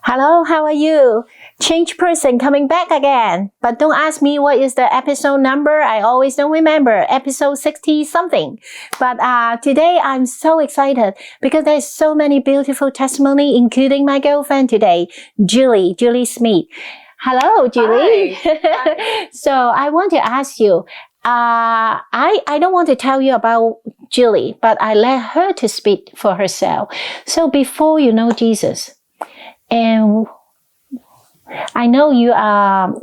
Hello, how are you? Change person coming back again. But don't ask me what is the episode number. I always don't remember. Episode 60 something. But today I'm so excited because there's so many beautiful testimony, including my girlfriend today, Julie Smith. Hello, Julie. Hi. So I want to ask you, I don't want to tell you about Julie, but I let her to speak for herself. So before you know Jesus, and I know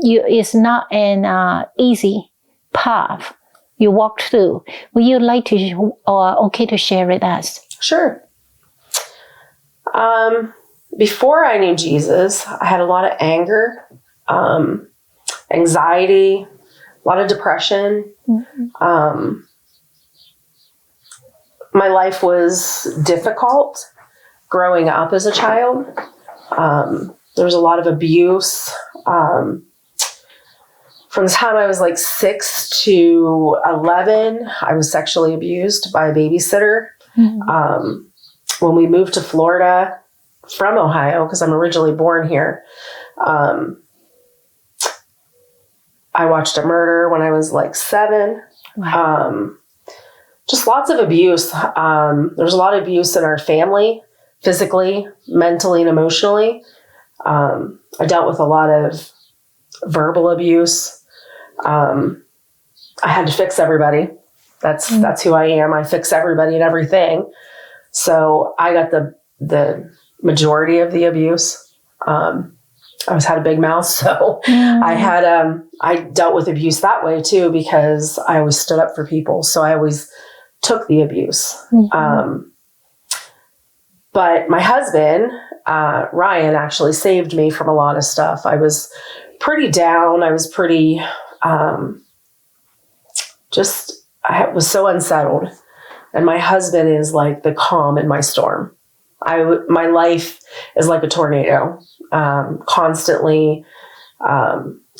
it's not an easy path you walked through. Would you like to, or okay to share with us? Sure. Before I knew Jesus, I had a lot of anger, anxiety, a lot of depression. Mm-hmm. My life was difficult growing up as a child. There was a lot of abuse. From the time I was like 6 to 11, I was sexually abused by a babysitter. Mm-hmm. When we moved to Florida from Ohio, because I'm originally born here, I watched a murder when I was like 7. Wow. Just lots of abuse. There's a lot of abuse in our family, physically, mentally, and emotionally. I dealt with a lot of verbal abuse. I had to fix everybody. That's who I am. I fix everybody and everything. So I got the majority of the abuse. I always had a big mouth, so I dealt with abuse that way too, because I always stood up for people. So I always took the abuse. Mm-hmm. But my husband, Ryan, actually saved me from a lot of stuff. I was pretty down. I was pretty, I was so unsettled. And my husband is like the calm in my storm. My life is like a tornado, constantly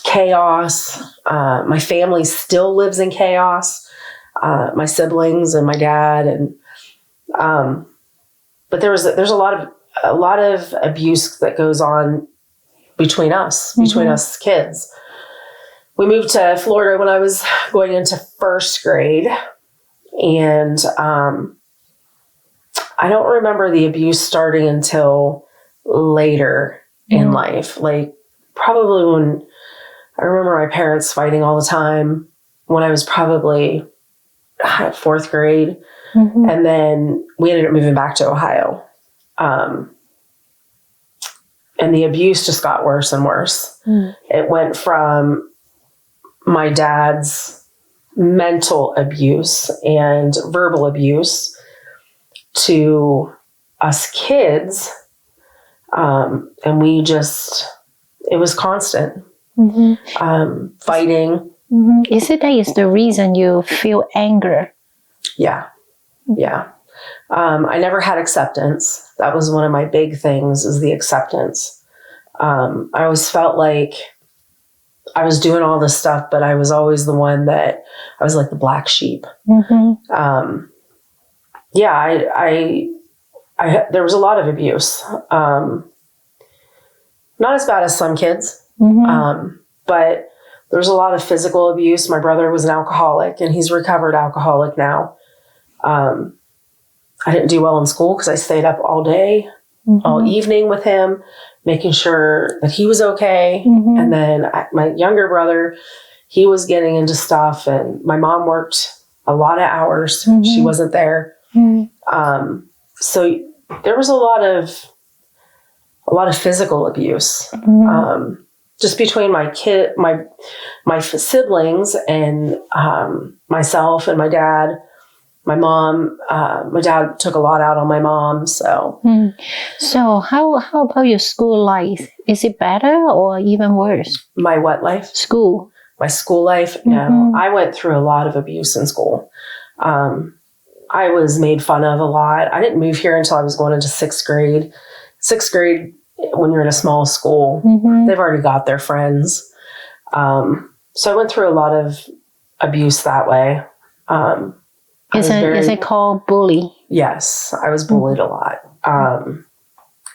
chaos. My family still lives in chaos. My siblings and my dad, and but there's a lot of abuse that goes on between us, between us kids. We moved to Florida when I was going into first grade, and I don't remember the abuse starting until later in life. Like probably when I remember my parents fighting all the time when I was probably 4th grade. Mm-hmm. And then we ended up moving back to Ohio. And the abuse just got worse and worse. It went from my dad's mental abuse and verbal abuse to us kids. And it was constant. Mm-hmm. Fighting. Mm-hmm. Is it that is the reason you feel anger? Yeah. Yeah. I never had acceptance. That was one of my big things, is the acceptance. I always felt like I was doing all this stuff, but I was always the one that I was like the black sheep. Mm-hmm. There was a lot of abuse. Not as bad as some kids, but there was a lot of physical abuse. My brother was an alcoholic, and he's a recovered alcoholic now. I didn't do well in school because I stayed up all day, all evening with him, making sure that he was okay. Mm-hmm. And then my younger brother, he was getting into stuff, and my mom worked a lot of hours. Mm-hmm. She wasn't there. Mm-hmm. So there was a lot of physical abuse, just between my siblings and myself and my dad. My dad took a lot out on my mom. So, so how about your school life? Is it better or even worse? My what life? School. My school life? No, I went through a lot of abuse in school. I was made fun of a lot. I didn't move here until I was going into 6th grade. 6th grade, when you're in a small school, they've already got their friends. So I went through a lot of abuse that way. Is it called bully? Yes, I was bullied a lot.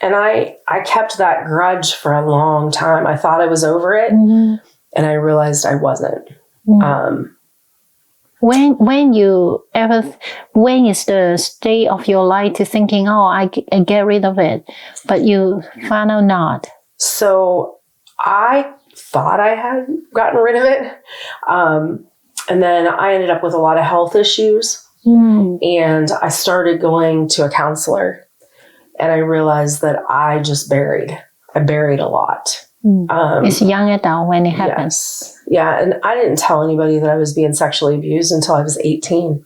And I kept that grudge for a long time. I thought I was over it, and I realized I wasn't. When is the state of your life to thinking, oh, I get rid of it, but you found out not? So I thought I had gotten rid of it. And then I ended up with a lot of health issues. And I started going to a counselor, and I realized that I buried a lot. It's young adult when it happens. Yes. Yeah. And I didn't tell anybody that I was being sexually abused until I was 18.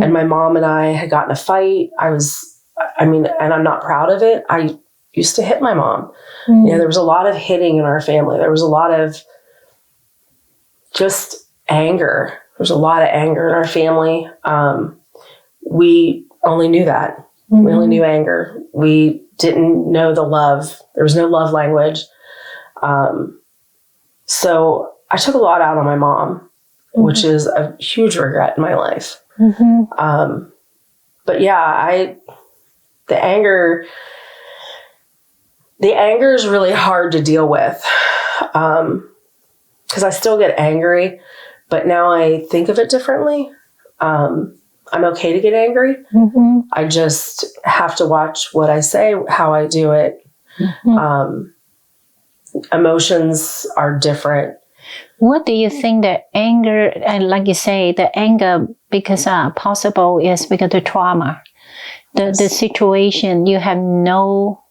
And my mom and I had gotten a fight. And I'm not proud of it. I used to hit my mom. There was a lot of hitting in our family. There was a lot of just anger. There's a lot of anger in our family. We only knew that. We only knew anger. We didn't know the love. There was no love language. So I took a lot out on my mom, which is a huge regret in my life. But yeah, the anger is really hard to deal with. Because I still get angry, but now I think of it differently. I'm okay to get angry. I just have to watch what I say, how I do it. Emotions are different. What do you think that anger, and like you say, the anger because possible is because the trauma, the situation, you have no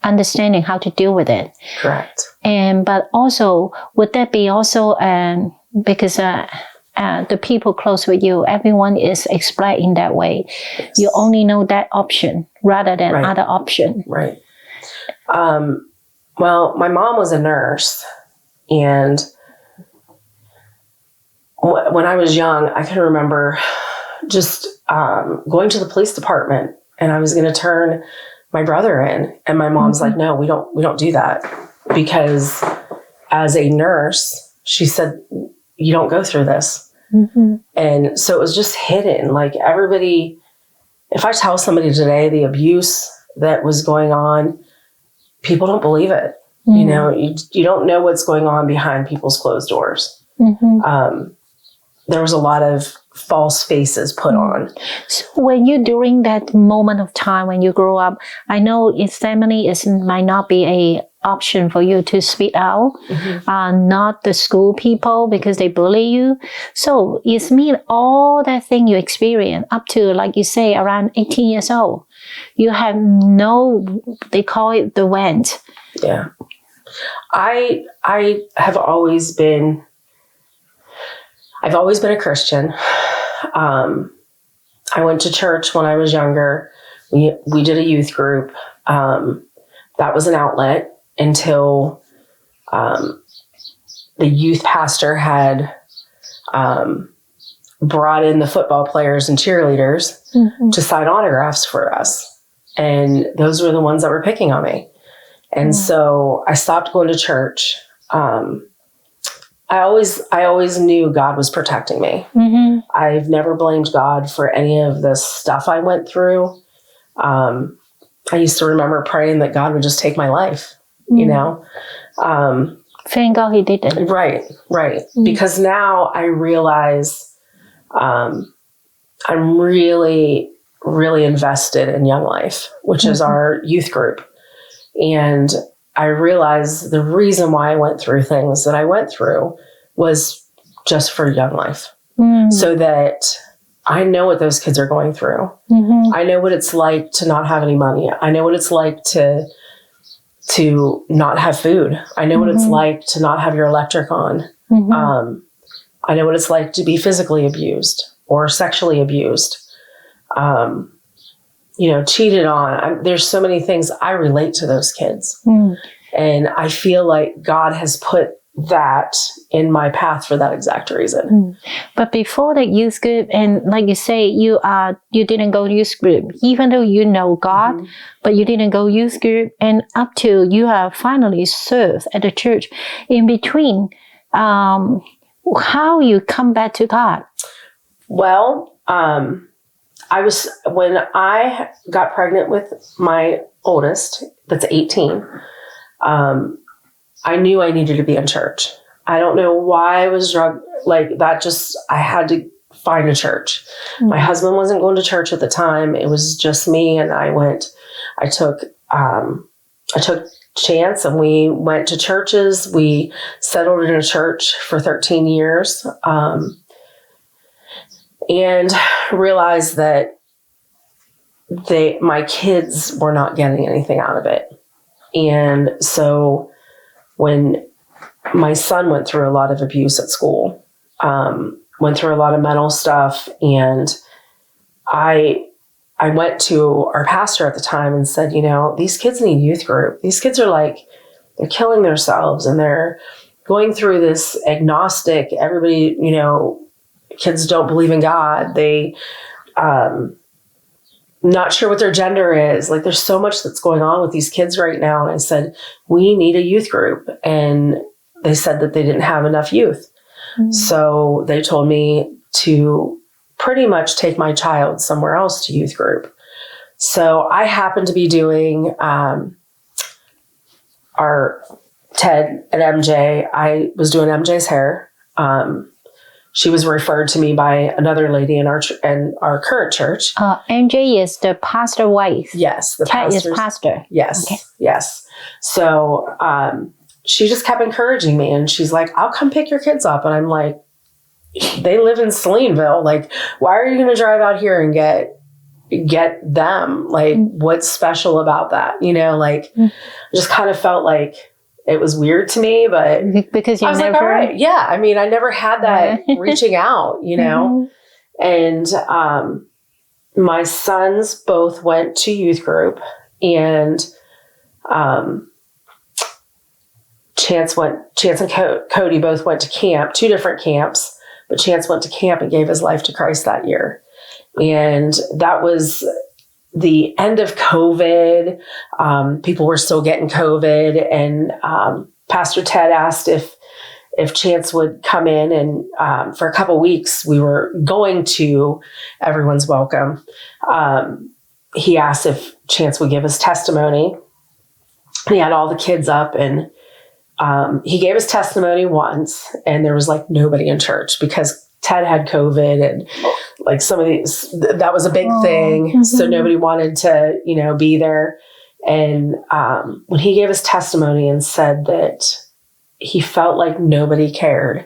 understanding how to deal with it. Correct. But also, would that be also because the people close with you, everyone is explained that way. Yes. You only know that option rather than other option. Right. Well, my mom was a nurse, and when I was young, I can remember just going to the police department, and I was going to turn my brother in, and my mom's like, "No, we don't do that," because as a nurse, she said, "You don't go through this." And so it was just hidden. Like everybody, if I tell somebody today the abuse that was going on, people don't believe it. You know, you don't know what's going on behind people's closed doors. There was a lot of false faces put on. So when you, during that moment of time when you grow up, I know in family might not be a option for you to speak out, not the school people because they bully you. So it's mean all that thing you experience up to, like you say, around 18 years old. You have they call it the vent. Yeah. I have always been, I've always been a Christian. I went to church when I was younger. We did a youth group. That was an outlet until the youth pastor had brought in the football players and cheerleaders to sign autographs for us. And those were the ones that were picking on me. And so I stopped going to church. I always knew God was protecting me. I've never blamed God for any of the stuff I went through. I used to remember praying that God would just take my life, you know? Thank God he didn't. Right. Because now I realize I'm really, really invested in Young Life, which is our youth group. And I realized the reason why I went through things that I went through was just for Young Life. So that I know what those kids are going through. I know what it's like to not have any money. I know what it's like to not have food. I know what it's like to not have your electric on. I know what it's like to be physically abused or sexually abused. Cheated on. There's so many things. I relate to those kids. And I feel like God has put that in my path for that exact reason. But before the youth group, and like you say, you didn't go to youth group, even though you know God, but you didn't go youth group, and up to you have finally served at the church. In between, how you come back to God? Well, when I got pregnant with my oldest, that's 18, I knew I needed to be in church. I don't know why I was drug like that. Just, I had to find a church. Mm-hmm. My husband wasn't going to church at the time. It was just me. And I took chance and we went to churches. We settled in a church for 13 years. And realized that my kids were not getting anything out of it. And so when my son went through a lot of abuse at school, went through a lot of mental stuff, and I went to our pastor at the time and said, these kids need youth group. These kids are they're killing themselves and they're going through this agnostic, everybody, kids don't believe in God. They, not sure what their gender is. There's so much that's going on with these kids right now. And I said, we need a youth group. And they said that they didn't have enough youth. Mm-hmm. So they told me to pretty much take my child somewhere else to youth group. So I happened to be doing, our Ted and MJ. I was doing MJ's hair. She was referred to me by another lady in our current church. MJ is the pastor wife. Yes, the Ted is pastor. Yes, okay. Yes. So she just kept encouraging me, and she's like, "I'll come pick your kids up," and I'm like, "They live in Salineville. Why are you going to drive out here and get them? What's special about that? I just kind of felt like it was weird to me, but because you I was never, like, all right, yeah. I mean, I never had that reaching out, Mm-hmm. And my sons both went to youth group, and Chance and Cody both went to camp, 2 different camps, but Chance went to camp and gave his life to Christ that year. And that was the end of COVID. People were still getting COVID, and Pastor Ted asked if Chance would come in, and for a couple weeks we were going to Everyone's Welcome. He asked if Chance would give his testimony. He had all the kids up, and he gave his testimony once, and there was nobody in church because Ted had COVID, and some of these, that was a big thing. Mm-hmm. So nobody wanted to, be there. And when he gave his testimony and said that he felt like nobody cared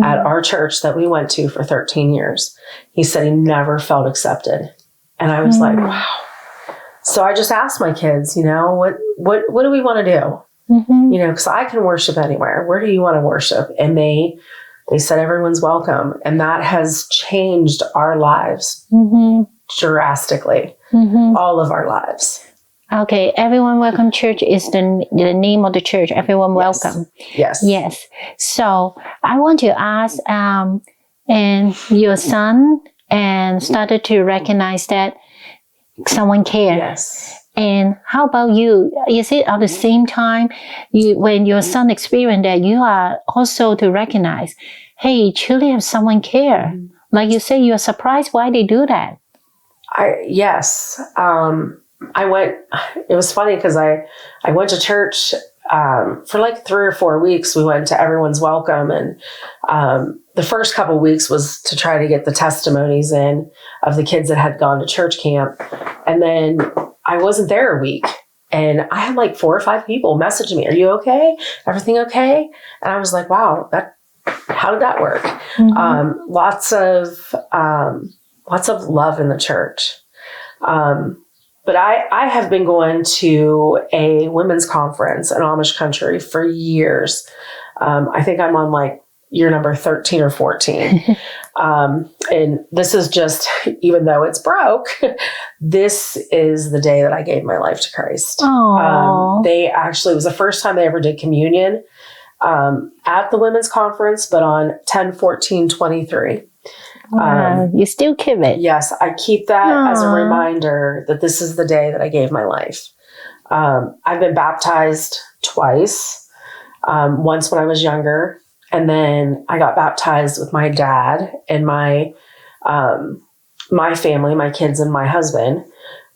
at our church that we went to for 13 years, he said he never felt accepted. And I was like, wow. So I just asked my kids, what do we want to do? Mm-hmm. Because I can worship anywhere. Where do you want to worship? And they said Everyone's Welcome. And that has changed our lives drastically, all of our lives. Okay, Everyone Welcome Church is the name of the church, Everyone Welcome. Yes. Yes. So I want to ask, and your son started to recognize that someone cared. Yes. And how about you? Is it at the same time, when your son experienced that, you are also to recognize, hey, truly have someone care? Mm-hmm. Like you say, you're surprised why they do that. Yes. It was funny because I went to church for 3 or 4 weeks. We went to Everyone's Welcome, and the first couple of weeks was to try to get the testimonies in of the kids that had gone to church camp. And then I wasn't there a week, and I had 4 or 5 people messaging me, "Are you okay? Everything okay?" And I was like, wow, how did that work? Mm-hmm. Lots of love in the church. But I have been going to a women's conference in Amish country for years. I think I'm on year number 13 or 14. And this is just, even though it's broke, this is the day that I gave my life to Christ. It was the first time they ever did communion at the women's conference, but on 10/14/23. You still keep it? Yes, I keep that as a reminder that this is the day that I gave my life. I've been baptized twice. Once when I was younger, and then I got baptized with my dad and my my family, my kids and my husband,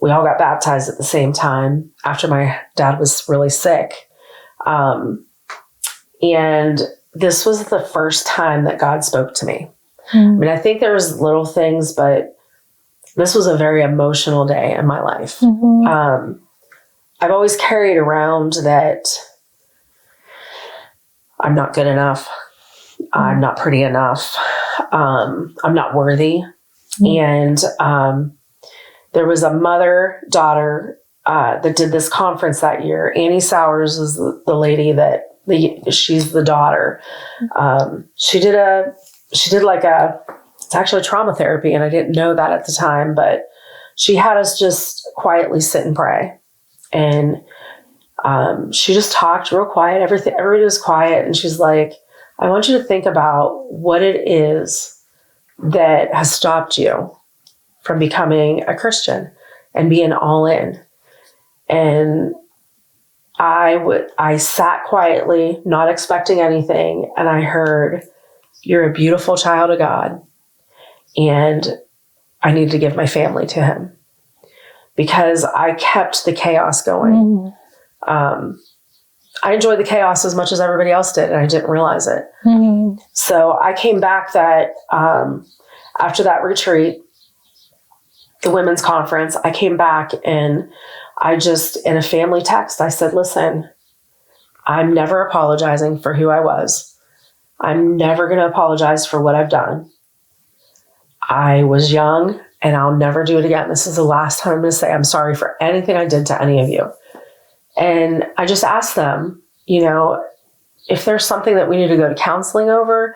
we all got baptized at the same time after my dad was really sick. And this was the first time that God spoke to me. I mean, I think there was little things, but this was a very emotional day in my life. I've always carried around that I'm not good enough. I'm not pretty enough. I'm not worthy. And there was a mother-daughter that did this conference that year. Annie Sowers is the lady that she's the daughter. She did it's actually trauma therapy, and I didn't know that at the time, but she had us just quietly sit and pray. And she just talked real quiet. Everybody was quiet. And she's like, I want you to think about what it is that has stopped you from becoming a Christian and being all in. And I sat quietly, not expecting anything. And I heard, you're a beautiful child of God. And I need to give my family to him, because I kept the chaos going. I enjoyed the chaos as much as everybody else did, and I didn't realize it. So I came back after that retreat, the women's conference, I came back and in a family text, I said, listen, I'm never apologizing for who I was. I'm never going to apologize for what I've done. I was young and I'll never do it again. This is the last time I'm going to say I'm sorry for anything I did to any of you. And I just asked them, if there's something that we need to go to counseling over,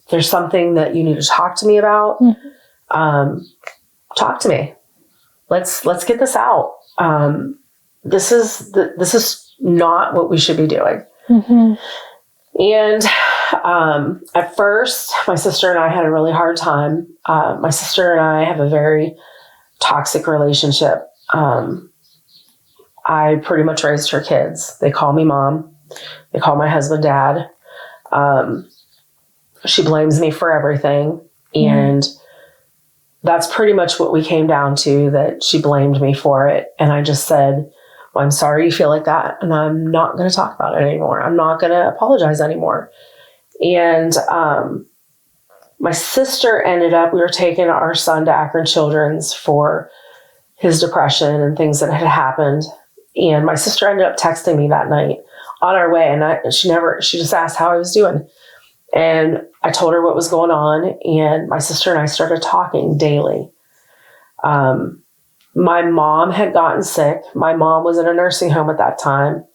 if there's something that you need to talk to me about, talk to me. Let's get this out. This is not what we should be doing. And at first, my sister and I had a really hard time. My sister and I have a very toxic relationship. I pretty much raised her kids. They call me mom. They call my husband dad. She blames me for everything. And that's pretty much what we came down to, that she blamed me for it. And I just said, well, I'm sorry you feel like that. And I'm not going to talk about it anymore. I'm not going to apologize anymore. And my sister we were taking our son to Akron Children's for his depression and things that had happened. And my sister ended up texting me that night on our way. And she just asked how I was doing. And I told her what was going on. And my sister and I started talking daily. My mom had gotten sick. My mom was in a nursing home at that time.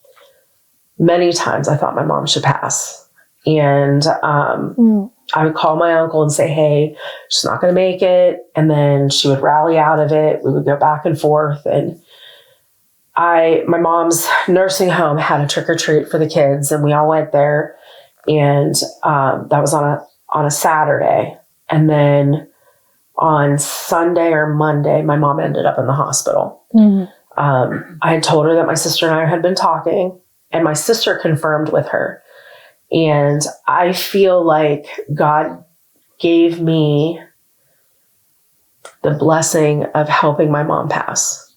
Many times I thought my mom should pass. And I would call my uncle and say, hey, she's not going to make it. And then she would rally out of it. We would go back and forth. And my mom's nursing home had a trick or treat for the kids, and we all went there. And that was on a Saturday. And then on Sunday or Monday, my mom ended up in the hospital. I had told her that my sister and I had been talking, and my sister confirmed with her. And I feel like God gave me the blessing of helping my mom pass.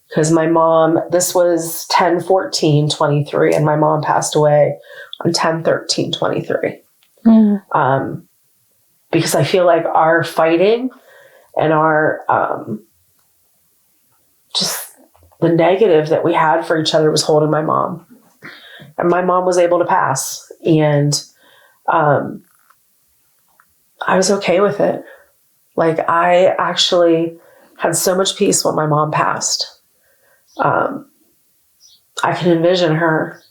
Because my mom, this was 10/14/23, and my mom passed away on 10/13/23. Because I feel like our fighting and our just the negative that we had for each other was holding my mom. And my mom was able to pass. And I was okay with it. Like, I actually had so much peace when my mom passed. I can envision her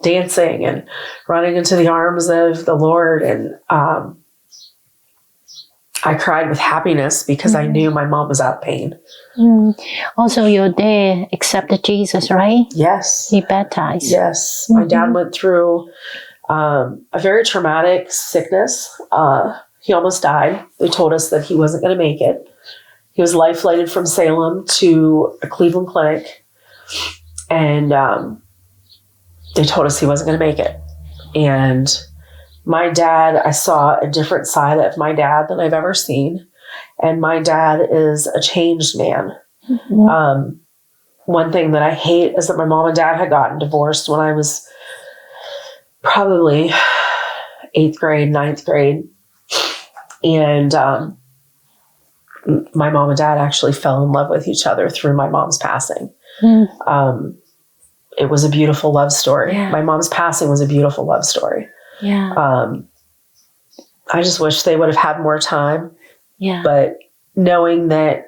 dancing and running into the arms of the Lord. And I cried with happiness because I knew my mom was out of pain. Also, your dad accepted Jesus, right? Yes. He baptized. Yes. My dad went through a very traumatic sickness. He almost died. They told us that he wasn't going to make it. He was life flighted from Salem to a Cleveland clinic. And they told us he wasn't going to make it. And my dad, I saw a different side of my dad than I've ever seen. And my dad is a changed man. Mhm. One thing that I hate is that my mom and dad had gotten divorced when I was probably 8th grade, 9th grade. And my mom and dad actually fell in love with each other through my mom's passing. Mm. It was a beautiful love story. Yeah. My mom's passing was a beautiful love story. Yeah. I just wish they would have had more time. Yeah. But knowing that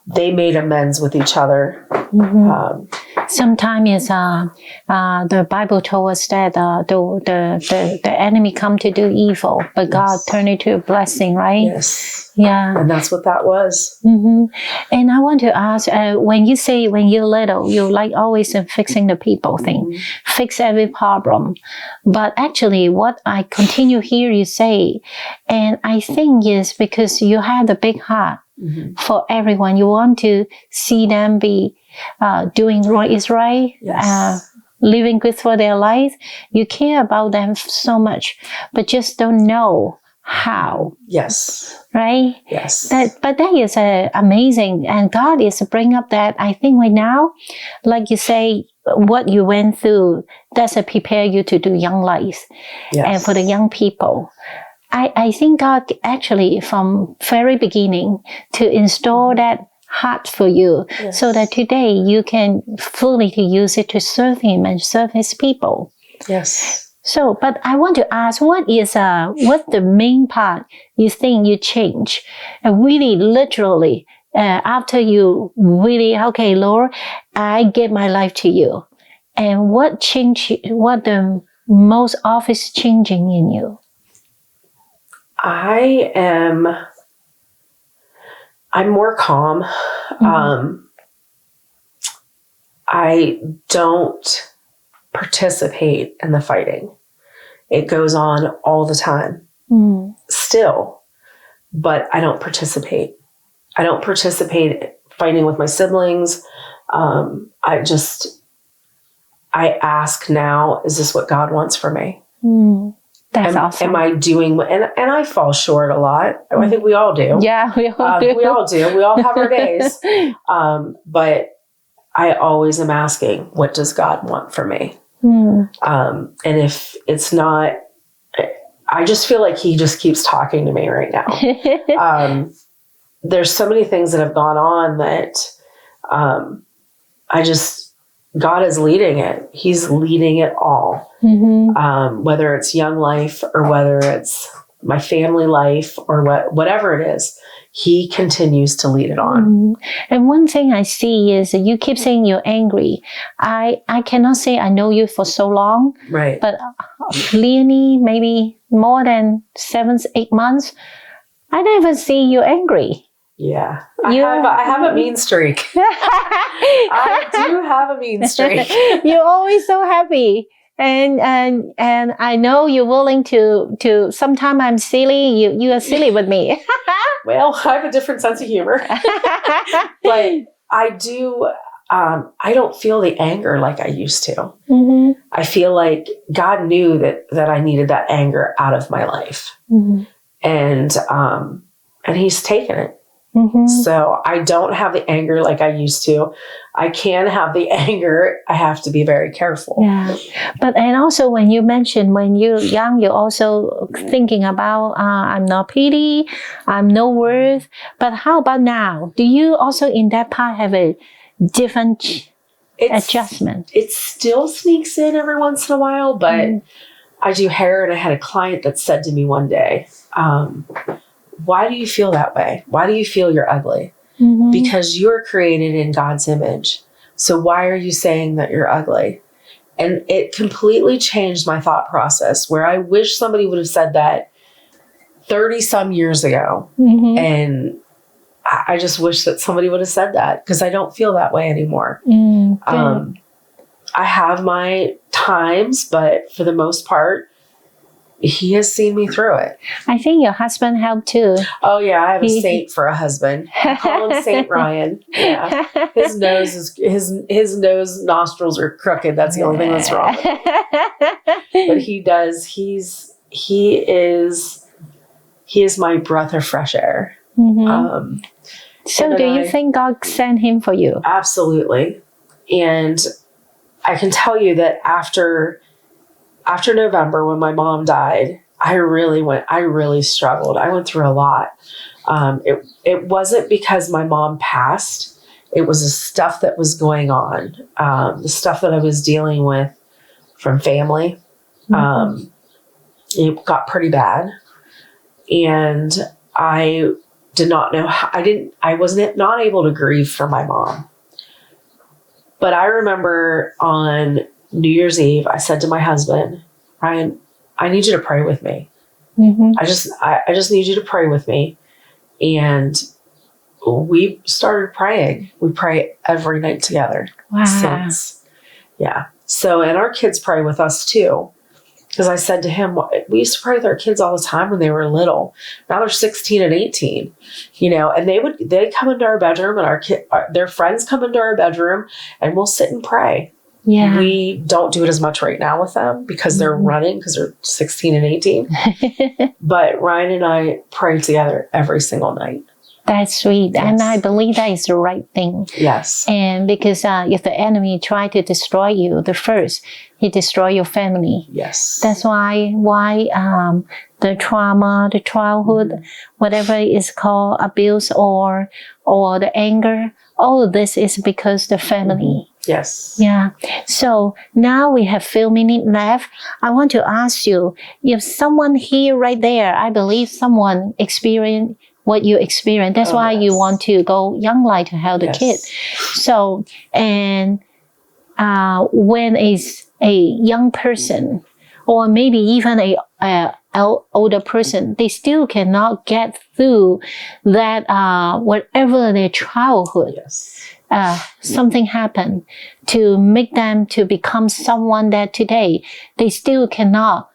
they made amends with each other. Mhm. Sometimes the Bible told us that the enemy come to do evil, but God turned it to a blessing, right? Yes. Yeah. And that's what that was. Mm-hmm. And I want to ask, when you say when you're little, you like always fixing the people thing, fix every problem. But actually, what I continue hear you say, and I think is because you have a big heart for everyone. You want to see them be doing what is right, living good for their life. You care about them so much, but just don't know how. Yes. Right? Yes. But that is amazing. And God is bring up that, I think right now, like you say, what you went through, does prepare you to do young life. Yes. And for the young people. I think God actually from very beginning to install that heart for you so that today you can fully use it to serve Him and serve His people. Yes. So, but I want to ask, what's the main part you think you change? Really, literally, after you really, okay, Lord, I give my life to you. And what the most obvious changing in you? I'm more calm. I don't participate in the fighting. It goes on all the time still, but I don't participate. I don't participate fighting with my siblings. I ask now, is this what God wants for me? That's awesome. Am I doing, and I fall short a lot. I think we all do. Yeah, we all do. We all do. We all have our days. But I always am asking, what does God want for me? And if it's not, I just feel like He just keeps talking to me right now. There's so many things that have gone on that God is leading it. He's leading it all. Whether it's young life or whether it's my family life or whatever it is, He continues to lead it on. And one thing I see is that you keep saying you're angry. I cannot say I know you for so long. Right. But Leonie, maybe more than 7-8 months, I never see you angry. Yeah. I have a mean streak. I do have a mean streak. You're always so happy. And I know you're willing to sometimes I'm silly, you are silly with me. Well, I have a different sense of humor. But I do I don't feel the anger like I used to. I feel like God knew that I needed that anger out of my life. And He's taken it. So I don't have the anger like I used to. I can have the anger. I have to be very careful. Yeah. But, and also when you mentioned when you're young, you're also thinking about, I'm not pretty, I'm no worth. But how about now? Do you also in that part have a different adjustment? It still sneaks in every once in a while, but I do hair, and I had a client that said to me one day, why do you feel that way? Why do you feel you're ugly? Because you're created in God's image. So why are you saying that you're ugly? And it completely changed my thought process, where I wish somebody would have said that 30 some years ago. And I just wish that somebody would have said that, because I don't feel that way anymore. I have my times, but for the most part, He has seen me through it. I think your husband helped too. Oh yeah, I have a saint for a husband. I call him Saint Ryan. Yeah, his nose nostrils are crooked. That's the only thing that's wrong. But he does. He is my breath of fresh air. So do you think God sent him for you? Absolutely. And I can tell you that after November, when my mom died, I really struggled. I went through a lot. It wasn't because my mom passed. It was the stuff that was going on, the stuff that I was dealing with from family. It got pretty bad. And I did not know how, I wasn't not able to grieve for my mom. But I remember on New Year's Eve, I said to my husband, Ryan, I need you to pray with me. I just need you to pray with me. And we started praying. We pray every night together. Wow. Since. Yeah. So, and our kids pray with us too. Because I said to him, we used to pray with our kids all the time when they were little. Now they're 16 and 18, and they'd come into our bedroom, and their friends come into our bedroom, and we'll sit and pray. Yeah. We don't do it as much right now with them because they're running, because they're 16 and 18. But Ryan and I pray together every single night. That's sweet. Yes. And I believe that is the right thing. Yes. And because if the enemy tried to destroy you, he destroy your family. Yes. That's why the trauma, the childhood, whatever is called abuse or the anger, all of this is because the family. Yes. Yeah. So now we have few minutes left. I want to ask you, if someone here right there, I believe someone experienced what you experienced. That's why you want to go Young Life to help the kids. So, and when is a young person, or maybe even a older person, they still cannot get through that whatever their childhood. Something happened to make them to become someone that today they still cannot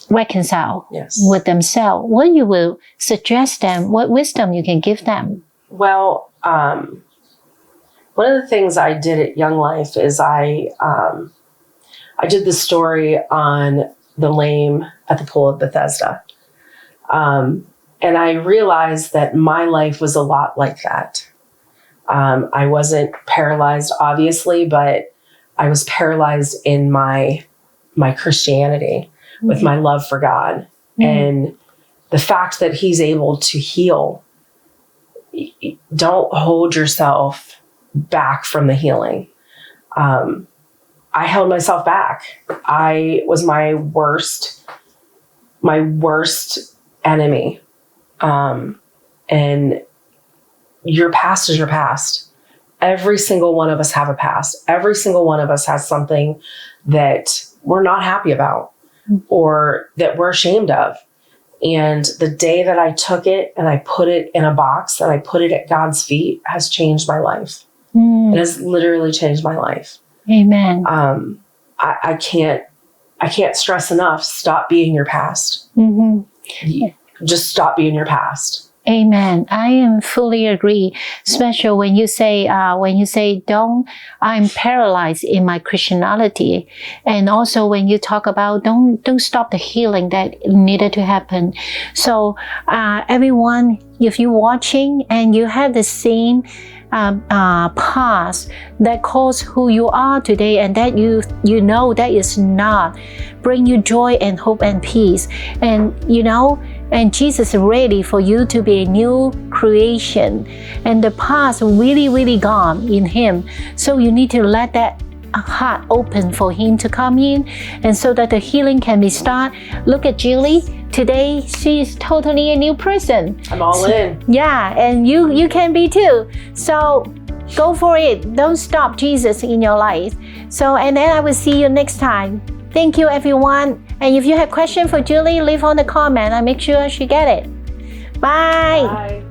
reconcile with themselves. What you will suggest them? What wisdom you can give them? Well, one of the things I did at Young Life is I did the story on the lame at the pool of Bethesda. And I realized that my life was a lot like that. I wasn't paralyzed, obviously, but I was paralyzed in my Christianity with my love for God. And the fact that he's able to heal. Don't hold yourself back from the healing. I held myself back. I was my worst enemy. And your past is your past. Every single one of us have a past. Every single one of us has something that we're not happy about or that we're ashamed of. And the day that I took it and I put it in a box and I put it at God's feet has changed my life. It has literally changed my life. Amen. I can't stress enough. Stop being your past. Just stop being your past. Amen. I am fully agree. Especially when you say, I'm paralyzed in my Christianity. And also when you talk about don't stop the healing that needed to happen. So, everyone, if you're watching and you have the same past that caused who you are today, and that you know that is not bring you joy and hope and peace, and and Jesus is ready for you to be a new creation, and the past really gone in him. So you need to let that heart open for him to come in, and so that the healing can be started. Look at Julie. Today, she's totally a new person. I'm all in. Yeah, and you can be too. So go for it. Don't stop Jesus in your life. So, and then I will see you next time. Thank you, everyone. And if you have questions for Julie, leave on the comment. I'll make sure she get it. Bye. Bye.